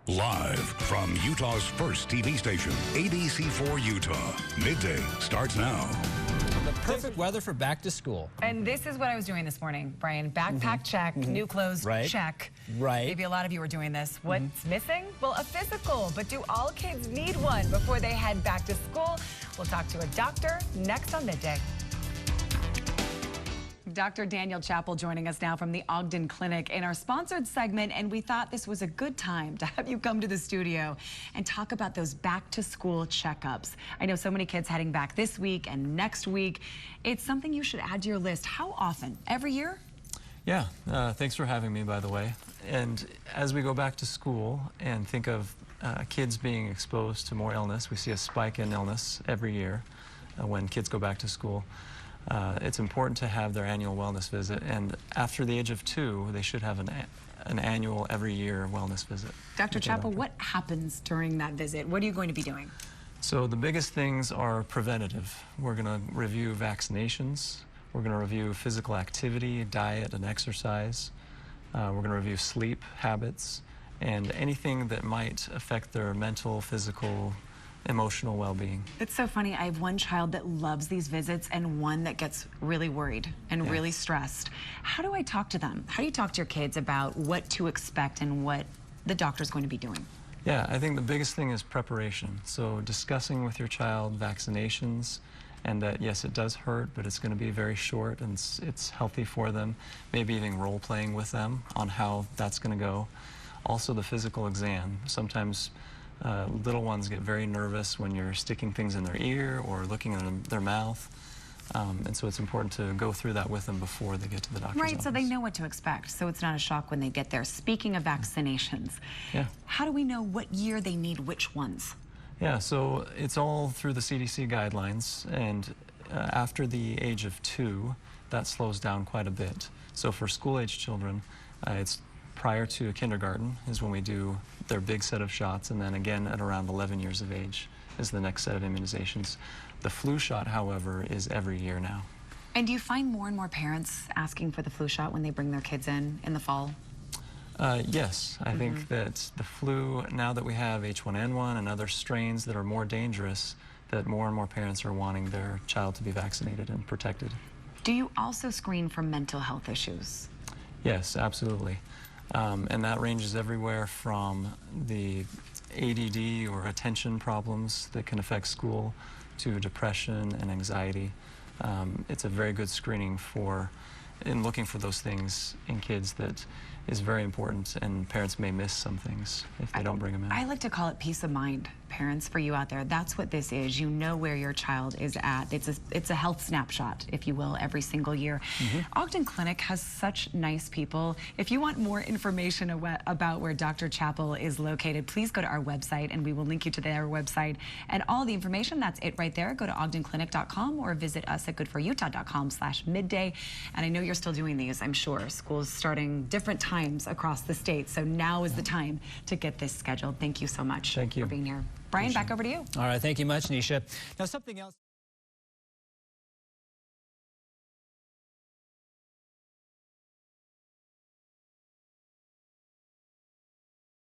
Live from Utah's first TV station, ABC4 Utah. Midday starts now. The perfect weather for back to school. And this is what I was doing this morning, Brian. Backpack check, new clothes check. Right. Maybe a lot of you are doing this. What's missing? Well, a physical. But do all kids need one before they head back to school? We'll talk to a doctor next on Midday. Dr. Daniel Chappell joining us now from the Ogden Clinic in our sponsored segment, and we thought this was a good time to have you come to the studio and talk about those back-to-school checkups. I know so many kids heading back this week and next week. It's something you should add to your list. How often? Every year? Yeah, thanks for having me, by the way. And as we go back to school and think of kids being exposed to more illness, we see a spike in illness every year when kids go back to school. It's important to have their annual wellness visit, and after the age of 2, they should have an annual, every year wellness visit. Dr. Chappell, what happens during that visit? What are you going to be doing? So the biggest things are preventative. We're going to review vaccinations. We're going to review physical activity, diet, and exercise. We're going to review sleep habits and anything that might affect their mental, physical, emotional well-being. It's so funny. I have one child that loves these visits and one that gets really worried and really stressed. How do I talk to them? How do you talk to your kids about what to expect and what the doctor's going to be doing? Yeah, I think the biggest thing is preparation. So discussing with your child vaccinations, and that yes, it does hurt, but it's going to be very short and it's healthy for them. Maybe even role-playing with them on how that's going to go. Also the physical exam. Sometimes little ones get very nervous when you're sticking things in their ear or looking at their mouth. And so it's important to go through that with them before they get to the doctor's office. Right, so they know what to expect, so it's not a shock when they get there. Speaking of vaccinations, how do we know what year they need which ones? Yeah, so it's all through the CDC guidelines, and after the age of 2, that slows down quite a bit. So for school-age children, it's prior to kindergarten is when we do their big set of shots, and then again at around 11 years of age is the next set of immunizations. The flu shot, however, is every year now. And do you find more and more parents asking for the flu shot when they bring their kids in the fall? Yes, I think that the flu, now that we have H1N1 and other strains that are more dangerous, that more and more parents are wanting their child to be vaccinated and protected. Do you also screen for mental health issues? Yes, absolutely. And that ranges everywhere from the ADD or attention problems that can affect school to depression and anxiety. It's a very good screening in looking for those things in kids that is very important, and parents may miss some things if they don't bring them in. I like to call it peace of mind, parents, for you out there. That's what this is. You know where your child is at. It's a health snapshot, if you will, every single year. Ogden Clinic has such nice people. If you want more information about where Dr. Chappell is located, please go to our website, and we will link you to their website. And all the information, that's it right there. Go to ogdenclinic.com or visit us at goodforutah.com/midday. And I know you're still doing these, I'm sure. School's starting different times across the state, so now is the time to get this scheduled. Thank you so much for being here. Brian, back over to you. All right, thank you much, Nisha. Now, something else.